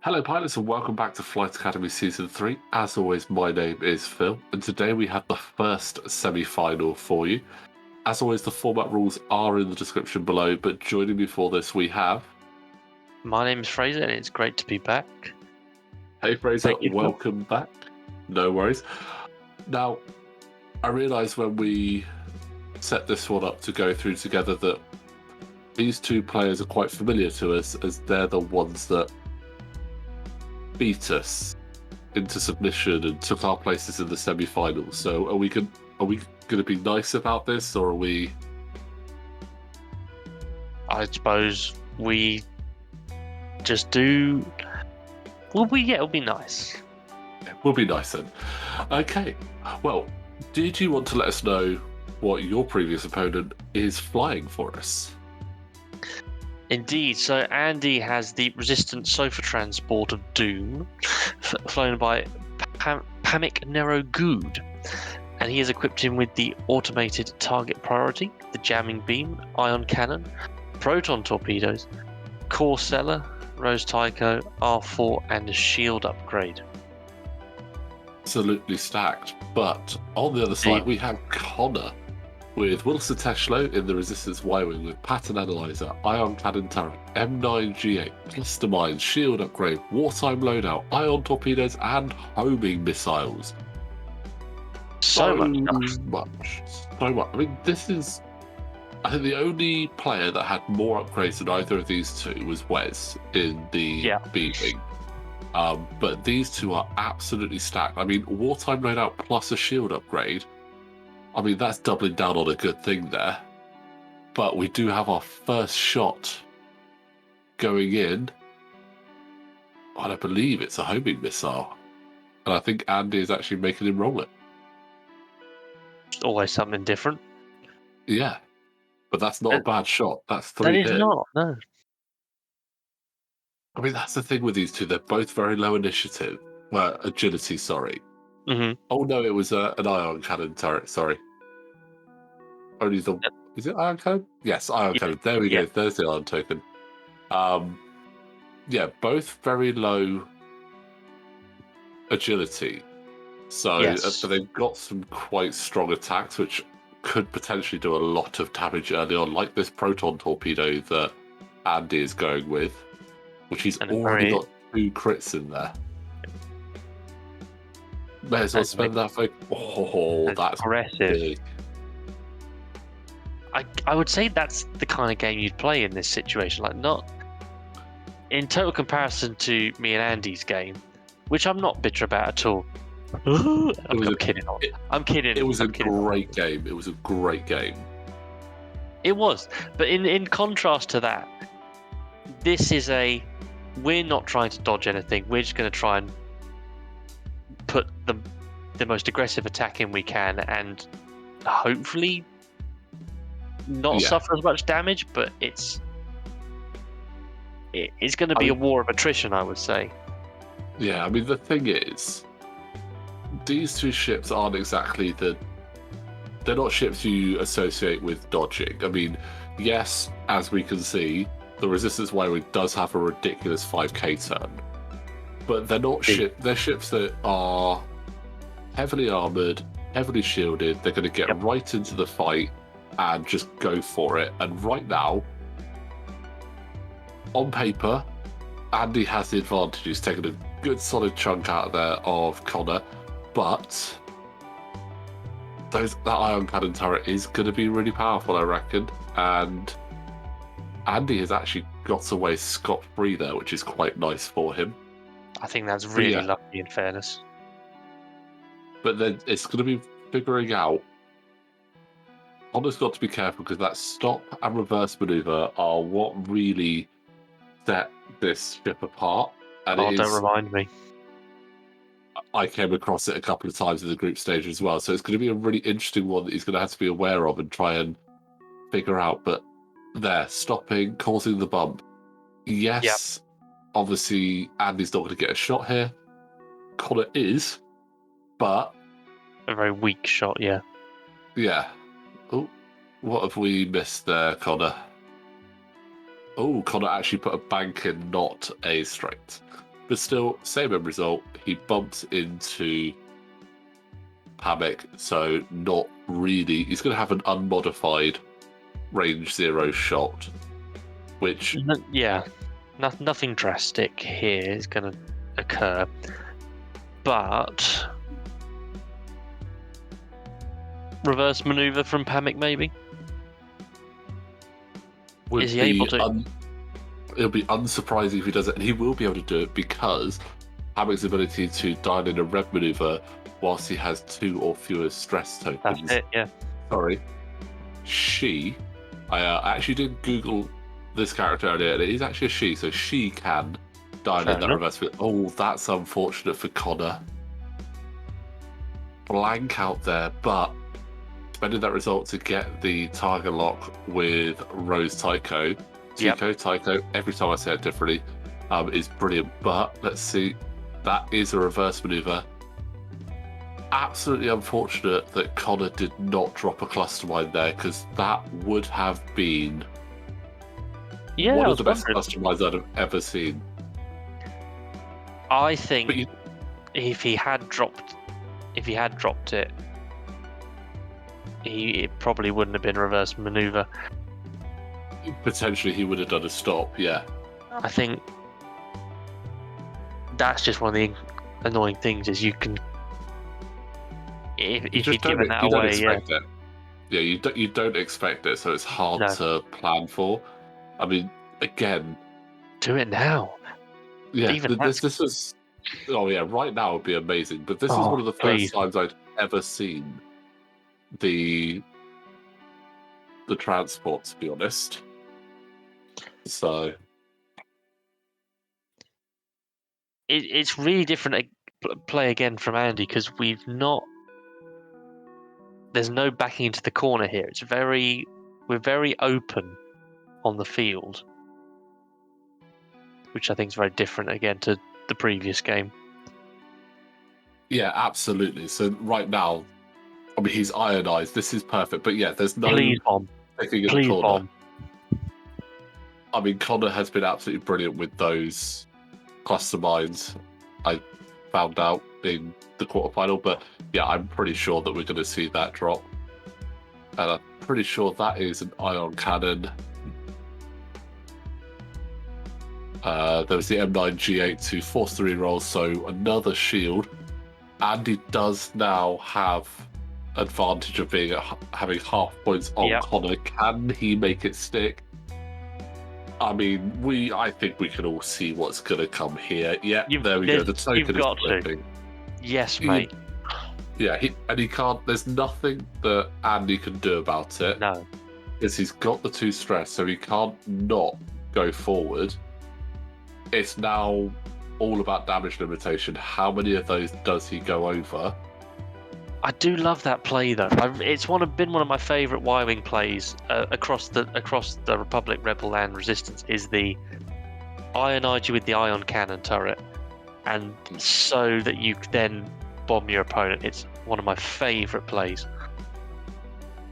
Hello, pilots, and welcome back to Flight Academy Season 3. As always, my name is Phil, and today we have the first semi-final for you. As always, the format rules are in the description below, but joining me for this, we have... My name is Fraser, and it's great to be back. Hey, Fraser, Thank you, Phil. welcome back. No worries. Now, I realised when we set this one up to go through together that these two players are quite familiar to us, as they're the ones that beat us into submission and took our places in the semi-finals. So are we going to be nice about this, or are we? I suppose we just do. It'll be nice. We'll be nice then. Okay. Well, did you want to let us know what your previous opponent is flying for us? Indeed. So Andy has the resistant sofa transport of Doom, flown by Pamik Nero Good, and he has equipped him with the automated target priority, the jamming beam, ion cannon, proton torpedoes, core cellar, Rose Tycho, R4, and a shield upgrade. Absolutely stacked. But on the other side, we have Conor with Wilson Teshlo in the Resistance Y-Wing with Pattern Analyzer, Ion Cannon Turret, M9G8, Cluster Mines, Shield Upgrade, Wartime Loadout, Ion Torpedoes, and Homing Missiles. So much. I mean, this is... I think the only player that had more upgrades than either of these two was Wes in the B-Wing. But these two are absolutely stacked. I mean, Wartime Loadout plus a Shield Upgrade, I mean, that's doubling down on a good thing there. But we do have our first shot going in. And I believe it's a homing missile. And I think Andy is actually making him roll it. Always something different. Yeah. But that's not a bad shot. That's 3 hits. That is not, no. I mean, that's the thing with these two. They're both very low initiative. Well, agility, sorry. Mm-hmm. Oh, no, it was an ion cannon turret, sorry. Only the... Yep. Is it ion cannon? Yes, ion cannon. There we go. There's the ion token. Yeah, both very low agility. So, but they've got some quite strong attacks, which could potentially do a lot of damage early on, like this proton torpedo that Andy is going with, which he's already got 2 crits in there. May as well spend that for... Oh, that's aggressive. Big. I would say that's the kind of game you'd play in this situation. Like, not in total comparison to me and Andy's game, which I'm not bitter about at all. I'm kidding. I'm kidding. It was a great game. It was a great game. It was. But in contrast to that, this is we're not trying to dodge anything. We're just going to try and put the most aggressive attack in we can, and hopefully not suffer as much damage. But it's going to be a war of attrition, I would say. Yeah, I mean, the thing is, these two ships aren't exactly they're not ships you associate with dodging. I mean, yes, as we can see, the Resistance Y-Wing does have a ridiculous 5k turn, but they're not they're ships that are heavily armoured, heavily shielded. They're going to get right into the fight and just go for it. And right now, on paper, Andy has the advantage. He's taken a good solid chunk out of there of Conor, but that ion cannon turret is going to be really powerful, I reckon. And Andy has actually got away scot-free there, which is quite nice for him. I think that's really lucky, in fairness. But then it's going to be figuring out... Conor's got to be careful, because that stop and reverse manoeuvre are what really set this ship apart. And don't remind me. I came across it a couple of times in the group stage as well, so it's going to be a really interesting one that he's going to have to be aware of and try and figure out. But there, stopping, causing the bump. Yes, obviously Andy's not going to get a shot here. Conor is, but a very weak shot. Yeah. Yeah. Oh, what have we missed there, Connor? Oh, Connor actually put a bank in, not a straight. But still, same end result. He bumps into Hammock, so not really. He's going to have an unmodified range 0 shot, which... Yeah, nothing drastic here is going to occur. But... reverse maneuver from Hammock, maybe? Is he able to? It'll be unsurprising if he does it, and he will be able to do it because Hammock's ability to dial in a red maneuver whilst he has 2 or fewer stress tokens. That's it, yeah. Sorry. I actually did Google this character earlier, and it is actually a she, so she can dial in that reverse. Oh, that's unfortunate for Conor. Blank out there, but spending that result to get the target lock with Rose Tycho. Tycho, every time I say it differently, is brilliant. But let's see, that is a reverse maneuver. Absolutely unfortunate that Conor did not drop a cluster mine there, because that would have been one of the best cluster mines I'd have ever seen. I think if he had dropped it, it probably wouldn't have been a reverse maneuver. Potentially he would have done a stop, yeah. I think that's just one of the annoying things is you can if you'd given that away, you don't expect it, so it's hard to plan for. I mean, again, do it now. Yeah, this was. Oh yeah, right now would be amazing. But this was one of the first times I'd ever seen the transport, to be honest. So it's really different play again from Andy because there's no backing into the corner here. We're very open on the field, which I think is very different again to the previous game. Yeah, absolutely. So right now, I mean, he's ionized. This is perfect. But yeah, there's no taking in the corner. I mean, Conor has been absolutely brilliant with those cluster mines. I found out in the quarterfinal, but yeah, I'm pretty sure that we're going to see that drop. And I'm pretty sure that is an ion cannon. There was the M9 G8 to force the reroll, so another shield. Andy does now have advantage of having half points on Conor. Can he make it stick? I mean, I think we can all see what's going to come here. Yeah, there we go. The token is flipping. Yes, mate. He can't. There's nothing that Andy can do about it. No, because he's got the 2 stress, so he can't not go forward. It's now all about damage limitation. How many of those does he go over? I do love that play though. It's been one of my favourite Y-wing plays across the Republic, Rebel, and Resistance. Is the ionize you with the ion cannon turret, and so that you then bomb your opponent. It's one of my favourite plays.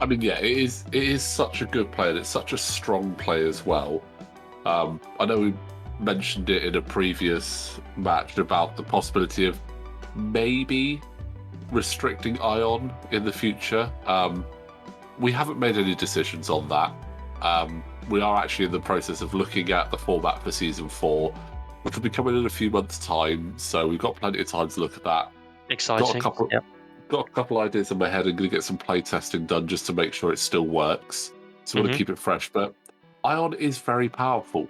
I mean, yeah, it is such a good play, and it's such a strong play as well. I know we mentioned it in a previous match about the possibility of maybe restricting Ion in the future. We haven't made any decisions on that. We are actually in the process of looking at the format for Season 4, which will be coming in a few months' time, so we've got plenty of time to look at that. Exciting. Got a couple ideas in my head. I'm going to get some play testing done just to make sure it still works. So I want to keep it fresh. But Ion is very powerful.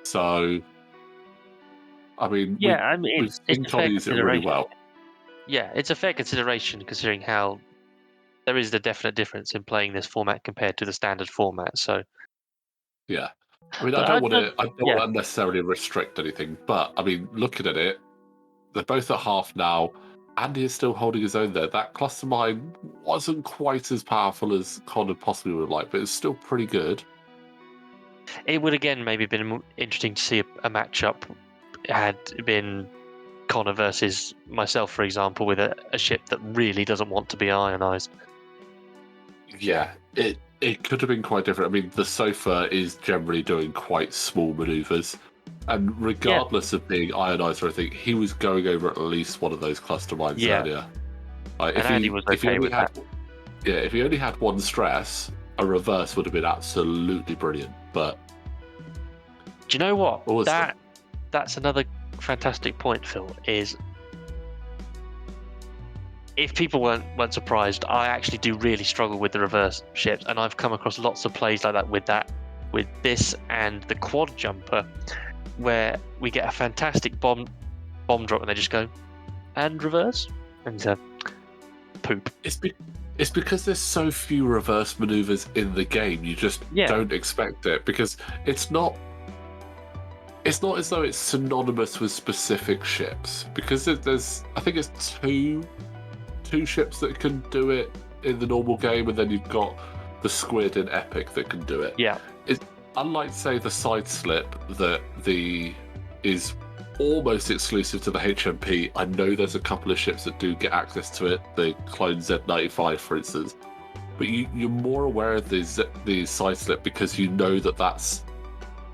So, I mean, we've seen Conor use it really well. Yeah, it's a fair consideration considering how there is a definite difference in playing this format compared to the standard format. So, yeah, I mean, I don't want to unnecessarily restrict anything, but I mean, looking at it, they're both at half now. Andy is still holding his own there. That cluster mine wasn't quite as powerful as Conor possibly would like, but it's still pretty good. It would again maybe been interesting to see a matchup had been Conor versus myself, for example, with a ship that really doesn't want to be ionized. Yeah, it could have been quite different. I mean, the sofa is generally doing quite small maneuvers, and regardless of being ionized or anything, he was going over at least one of those cluster mines earlier. And Andy was okay with that. Yeah, if he only had one stress, a reverse would have been absolutely brilliant. But do you know what? That's another fantastic point, Phil. Is if people weren't surprised, I actually do really struggle with the reverse ships, and I've come across lots of plays like that with this and the quad jumper, where we get a fantastic bomb drop, and they just go and reverse and poop. It's because there's so few reverse maneuvers in the game. You just don't expect it, because it's not as though it's synonymous with specific ships, because there's I think it's two ships that can do it in the normal game, and then you've got the squid in Epic that can do it. Yeah. It's unlike, say, the side slip that is almost exclusive to the HMP. I know there's a couple of ships that do get access to it, the Clone Z95, for instance. But you're more aware of the side slip because you know that that's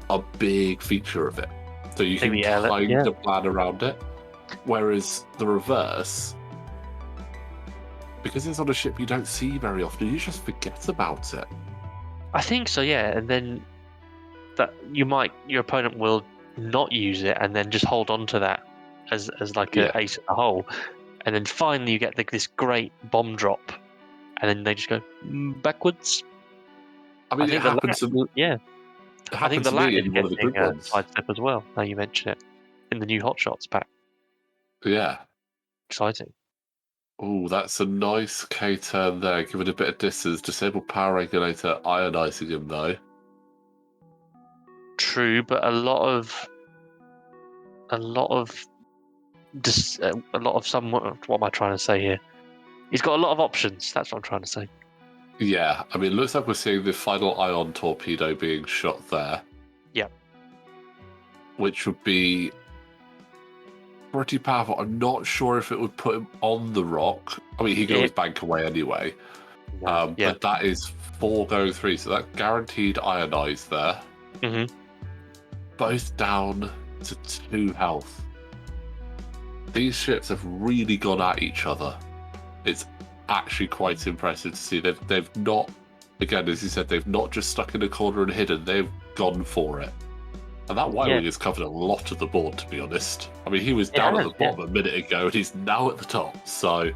a big feature of it. So you can kind of plan around it. Whereas the reverse, because it's on a ship you don't see very often, you just forget about it. I think so, yeah. And then your opponent will not use it and then just hold on to that as like an ace in the hole. And then finally you get this great bomb drop, and then they just go backwards. I mean, it happens. I think the lat is one of the group ones. Side step as well. Now you mention it, in the new Hot Shots pack. Yeah, exciting. Oh, that's a nice K-turn there. Give it a bit of distance. Disable power regulator, ionizing him though. True, but a lot of some. What am I trying to say here? He's got a lot of options. That's what I'm trying to say. Yeah, I mean, it looks like we're seeing the final ion torpedo being shot there. Yeah. Which would be pretty powerful. I'm not sure if it would put him on the rock. I mean, he can always bank away anyway. But that is 4 going 3, so that guaranteed ionized there. Mm-hmm. Both down to 2 health. These ships have really gone at each other. It's actually quite impressive to see. They've not, again, as you said, they've not just stuck in a corner and hidden. They've gone for it. And that white wing has covered a lot of the board, to be honest. I mean, he was down at the bottom a minute ago, and he's now at the top. So,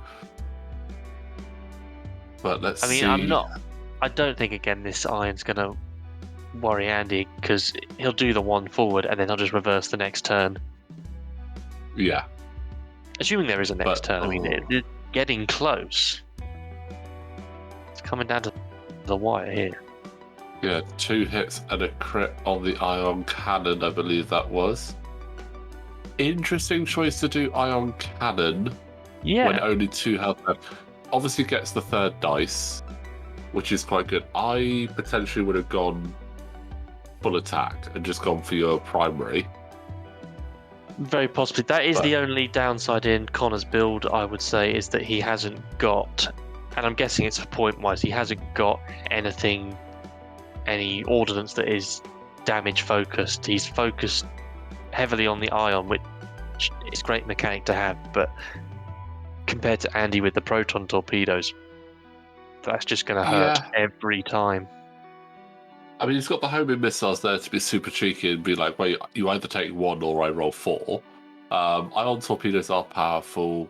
but let's see. I don't think, again, this iron's going to worry Andy, because he'll do the one forward, and then he'll just reverse the next turn. Yeah. Assuming there is a next turn. I mean, it's getting close. It's coming down to the wire here. Yeah, 2 hits and a crit on the ion cannon, I believe that was. Interesting choice to do ion cannon when only 2 health left. Obviously gets the 3rd dice, which is quite good. I potentially would have gone full attack and just gone for your primary. Very possibly. That is the only downside in Conor's build, I would say, is that he hasn't got, and I'm guessing it's point-wise, he hasn't got any ordnance that is damage focused. He's focused heavily on the ion, which is a great mechanic to have, but compared to Andy with the proton torpedoes, that's just going to hurt every time. I mean, he's got the homing missiles there to be super cheeky and be like, wait, you either take 1 or I roll 4. Ion torpedoes are powerful.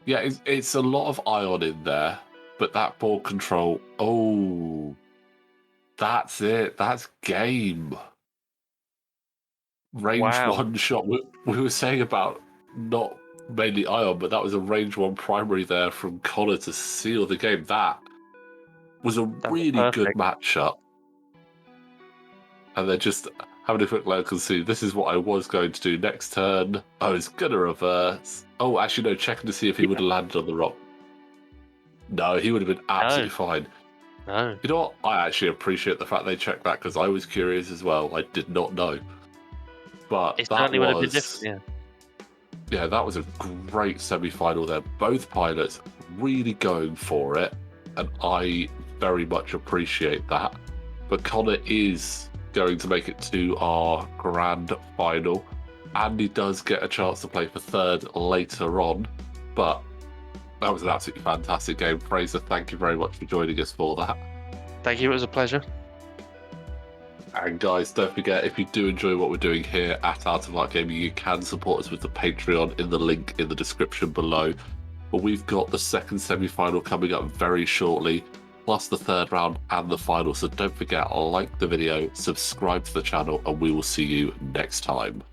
Yeah, it's a lot of ion in there, but that board control, that's it. That's game. Range 1 shot. We were saying about not mainly ion, but that was a range 1 primary there from Conor to seal the game. That was a really good matchup. And they're just having a quick look and see, this is what I was going to do next turn. I was going to reverse. Oh, actually, no, checking to see if he would have landed on the rock. No, he would have been absolutely fine. No. You know what? I actually appreciate the fact they checked that, because I was curious as well. I did not know. But it certainly would have been different, yeah, that was a great semi-final there. Both pilots really going for it, and I very much appreciate that. But Conor is going to make it to our grand final. Andy does get a chance to play for third later on, but that was an absolutely fantastic game. Fraser, thank you very much for joining us for that. Thank you, it was a pleasure. And guys, don't forget, if you do enjoy what we're doing here at Art of Art Gaming, you can support us with the Patreon in the link in the description below. But we've got the second semi-final coming up very shortly, plus the third round and the final. So don't forget, like the video, subscribe to the channel, and we will see you next time.